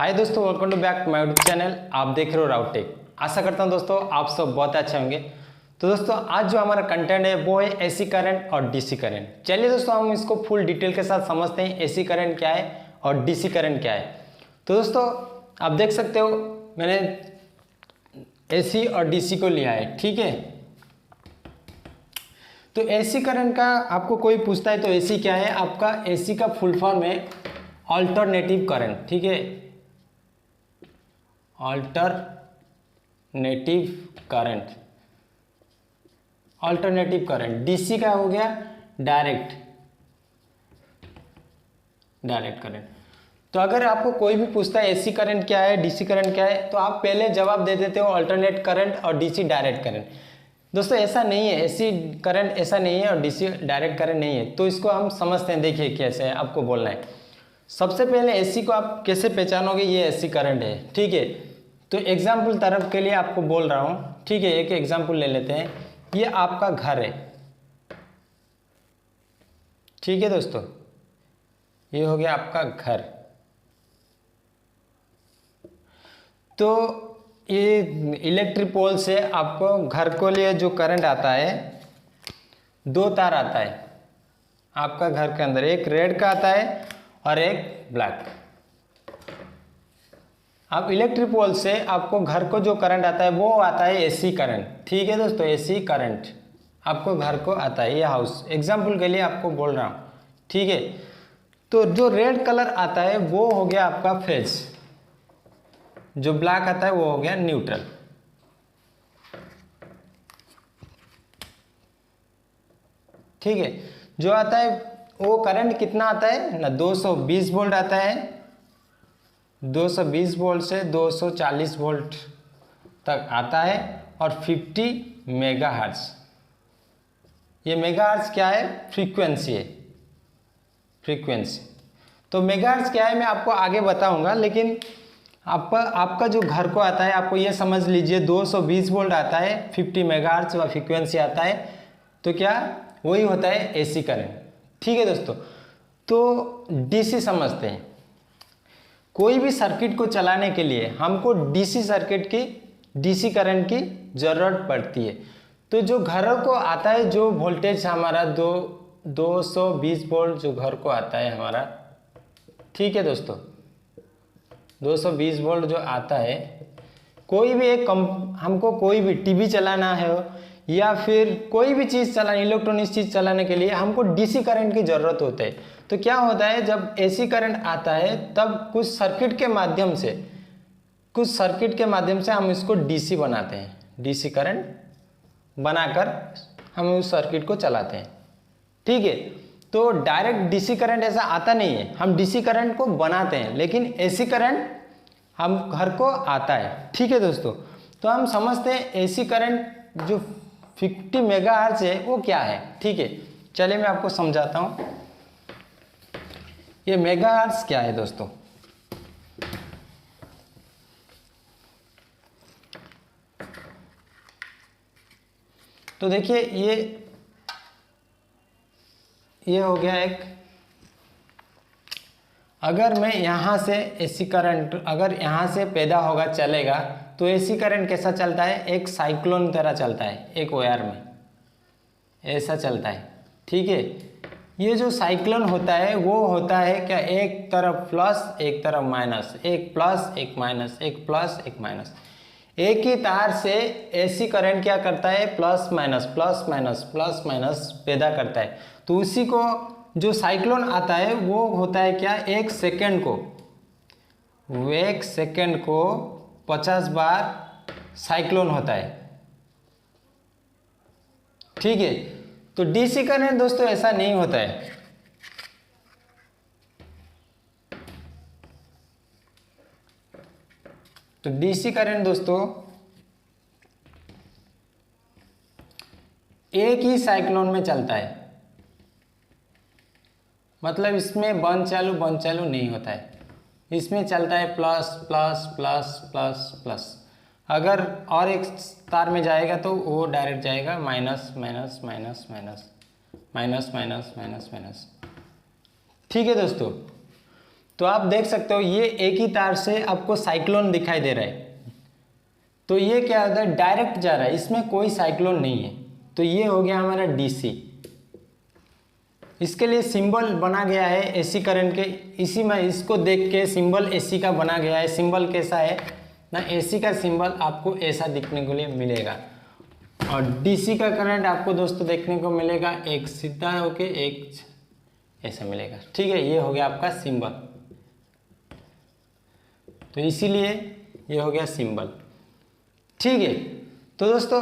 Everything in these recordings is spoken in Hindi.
हाय दोस्तों, welcome to back my YouTube channel. आप देख रहे हो राउटेक। आशा करता हूं दोस्तों आप सब बहुत अच्छे होंगे। तो दोस्तों आज जो हमारा कंटेंट है वो है एसी करंट और डीसी करंट। चलिए दोस्तों हम इसको फुल डिटेल के साथ समझते हैं, एसी करंट क्या है और डीसी करंट क्या है। तो दोस्तों आप देख सकते हो मैंने एसी और डीसी को लिया है, ठीक है। तो एसी करंट का आपको कोई पूछता है तो एसी क्या है, आपका एसी का फुल फॉर्म है अल्टरनेटिव करंट, ठीक है। Alternative current, alternative current. DC का हो गया डायरेक्ट करंट। तो अगर आपको कोई भी पूछता है एसी करंट क्या है, डीसी करंट क्या है, तो आप पहले जवाब दे देते हो अल्टरनेट करंट और डीसी डायरेक्ट करंट। दोस्तों ऐसा नहीं है, एसी करंट ऐसा नहीं है और डीसी डायरेक्ट करंट नहीं है। तो इसको हम समझते हैं, देखिए कैसे है आपको बोलना है। सबसे पहले एसी को आप कैसे पहचानोगे, ये एसी करंट है, ठीक है। तो एग्जाम्पल तरफ के लिए आपको बोल रहा हूँ, ठीक है। एक एग्जाम्पल ले लेते हैं, ये आपका घर है, ठीक है दोस्तों। ये हो गया आपका घर। तो ये इलेक्ट्रिक पोल से आपको घर को लिए जो करंट आता है, दो तार आता है आपका घर के अंदर, एक रेड का आता है और एक ब्लैक। अब इलेक्ट्रिक पोल से आपको घर को जो करंट आता है वो आता है एसी करंट, ठीक है दोस्तों। एसी करंट आपको घर को आता है, ये हाउस एग्जाम्पल के लिए आपको बोल रहा हूँ, ठीक है। तो जो रेड कलर आता है वो हो गया आपका फेज, जो ब्लैक आता है वो हो गया न्यूट्रल, ठीक है। जो आता है वो करंट कितना आता है ना, 220 वोल्ट आता है। 220 वोल्ट से 240 वोल्ट तक आता है और 50 मेगाहर्ट्ज। ये मेगाहर्ट्ज क्या है, फ्रीक्वेंसी है, फ्रीक्वेंसी। तो मेगाहर्ट्ज क्या है मैं आपको आगे बताऊंगा, लेकिन आपका जो घर को आता है आपको ये समझ लीजिए 220 वोल्ट आता है, 50 मेगाहर्ट्ज व फ्रीक्वेंसी आता है। तो क्या वही होता है एसी करंट, ठीक है दोस्तों। तो डीसी समझते हैं। कोई भी सर्किट को चलाने के लिए हमको डीसी करंट की जरूरत पड़ती है। तो जो घरों को आता है, जो वोल्टेज हमारा 220 वोल्ट जो घर को आता है हमारा, ठीक है दोस्तों। 220 वोल्ट जो आता है, कोई भी हमको कोई भी टीवी चलाना है या फिर कोई भी चीज़ चलाना, इलेक्ट्रॉनिक चीज़ चलाने के लिए हमको डीसी करंट की ज़रूरत होता है। तो क्या होता है, जब एसी करंट आता है तब कुछ सर्किट के माध्यम से हम इसको डीसी बनाते हैं, डीसी करंट बनाकर हम उस सर्किट को चलाते हैं, ठीक है। तो डायरेक्ट डीसी करंट ऐसा आता नहीं है, हम डीसी करंट को बनाते हैं, लेकिन एसी करंट हम घर को आता है, ठीक है दोस्तों। तो हम समझते हैं एसी करंट जो 50 मेगाहर्ट्ज है वो क्या है, ठीक है। चलिए मैं आपको समझाता हूँ ये मेगाहर्ट्ज क्या है दोस्तों। तो देखिए ये हो गया एक, अगर मैं यहाँ से एसी करंट अगर यहाँ से पैदा होगा चलेगा, तो एसी करंट कैसा चलता है, एक साइक्लोन तरह चलता है, एक वायर में ऐसा चलता है, ठीक है। ये जो साइक्लोन होता है वो होता है क्या, एक तरफ प्लस एक तरफ माइनस, एक प्लस एक माइनस, एक प्लस एक माइनस। एक ही तार से एसी करंट क्या करता है, plus minus plus minus plus minus पैदा करता है। तो उसी को जो साइक्लोन आता है वो होता है क्या, एक सेकंड को 50 बार साइक्लोन होता है, ठीक है। तो डीसी करंट दोस्तों ऐसा नहीं होता है। तो डीसी करंट दोस्तों एक ही साइक्लोन में चलता है, मतलब इसमें बंद चालू नहीं होता है, इसमें चलता है plus plus plus plus plus. अगर और एक तार में जाएगा तो वो डायरेक्ट जाएगा minus minus minus minus minus minus minus minus, ठीक है दोस्तों। तो आप देख सकते हो ये एक ही तार से आपको साइक्लोन दिखाई दे रहा है। तो ये क्या होता है, डायरेक्ट जा रहा है, इसमें कोई साइक्लोन नहीं है। तो ये हो गया हमारा डीसी। इसके लिए सिंबल बना गया है एसी करंट के, इसी में इसको देख के सिंबल एसी का बना गया है। सिंबल कैसा है ना, एसी का सिंबल आपको ऐसा दिखने के लिए मिलेगा और डीसी का करंट आपको दोस्तों देखने को मिलेगा एक सीधा होके एक ऐसा मिलेगा। ठीक है, ये हो गया आपका सिंबल। तो इसीलिए ये हो गया सिंबल। ठीक है, तो दोस्तों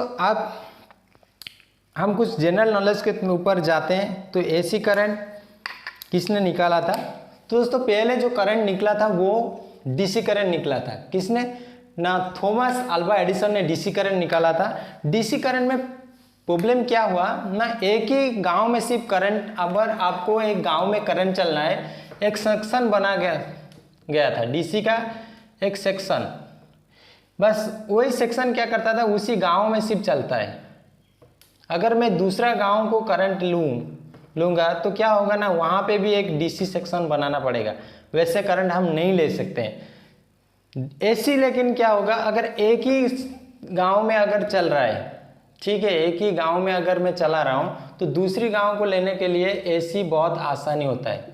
हम कुछ जनरल नॉलेज के ऊपर जाते हैं। तो एसी करंट किसने निकाला था? तो दोस्तों पहले जो करंट निकला था वो डीसी करंट निकला था। किसने ना, थॉमस अल्वा एडिसन ने डीसी करंट निकाला था। डीसी करंट में प्रॉब्लम क्या हुआ ना, एक ही गांव में सिर्फ करंट, अगर आपको एक गांव में करंट चलना है, एक सेक्शन बना गया था डीसी का एक सेक्शन, बस वही सेक्शन क्या करता था, उसी गांव में सिर्फ चलता है। अगर मैं दूसरा गांव को करंट लूँगा तो क्या होगा ना, वहाँ पे भी एक डीसी सेक्शन बनाना पड़ेगा, वैसे करंट हम नहीं ले सकते हैं एसी। लेकिन क्या होगा, अगर एक ही गांव में अगर चल रहा है, ठीक है, एक ही गांव में अगर मैं चला रहा हूँ तो दूसरी गांव को लेने के लिए एसी बहुत आसानी होता है।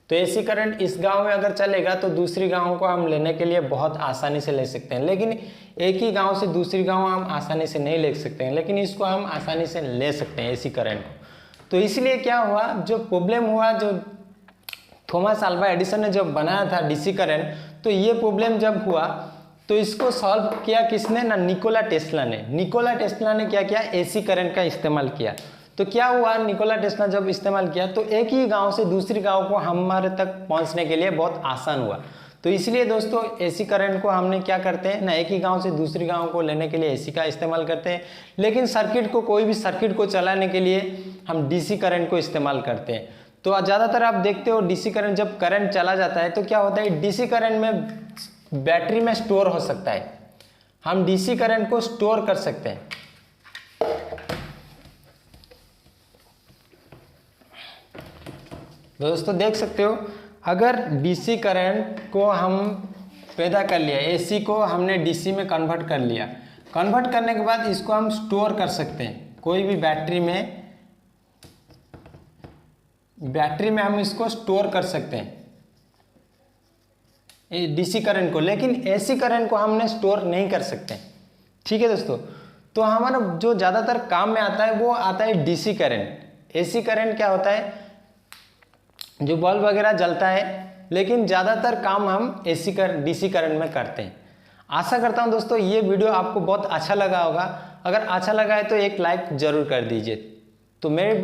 तो एसी करंट इस गांव में अगर चलेगा तो दूसरी गांव को हम लेने के लिए बहुत आसानी से ले सकते हैं। लेकिन एक ही गांव से दूसरी गांव हम आसानी से नहीं ले सकते हैं, लेकिन इसको हम आसानी से ले सकते हैं एसी करंट को। तो इसलिए क्या हुआ, जो प्रॉब्लम हुआ, जो थॉमस अल्वा एडिसन ने जब बनाया था डीसी करंट, तो ये प्रॉब्लम जब हुआ तो इसको सॉल्व किया किसने ना, निकोला टेस्ला ने। निकोला टेस्ला ने क्या किया, एसी करंट का इस्तेमाल किया। तो क्या हुआ, निकोला टेस्ला जब इस्तेमाल किया तो एक ही गांव से दूसरी गांव को हमारे तक पहुंचने के लिए बहुत आसान हुआ। तो इसलिए दोस्तों एसी करंट को हमने क्या करते हैं ना, एक ही गांव से दूसरी गांव को लेने के लिए एसी का इस्तेमाल करते हैं। लेकिन सर्किट को, कोई भी सर्किट को चलाने के लिए हम डीसी करंट को इस्तेमाल करते हैं। तो ज़्यादातर आप देखते हो डीसी करंट, जब करंट चला जाता है तो क्या होता है, डीसी करंट में बैटरी में स्टोर हो सकता है, हम डीसी करंट को स्टोर कर सकते हैं। दोस्तों देख सकते हो, अगर डीसी करंट को हम पैदा कर लिया, एसी को हमने डीसी में कन्वर्ट कर लिया, कन्वर्ट करने के बाद इसको हम स्टोर कर सकते हैं कोई भी बैटरी में हम इसको स्टोर कर सकते हैं डीसी करंट को। लेकिन एसी करंट को हमने स्टोर नहीं कर सकते। ठीक है दोस्तों, तो हमारा जो ज़्यादातर काम में आता है वो आता है डीसी करंट। एसी करंट क्या होता है, जो बल्ब वगैरह जलता है, लेकिन ज़्यादातर काम हम डीसी करंट में करते हैं। आशा करता हूं दोस्तों ये वीडियो आपको बहुत अच्छा लगा होगा। अगर अच्छा लगा है तो एक लाइक ज़रूर कर दीजिए। तो मेरे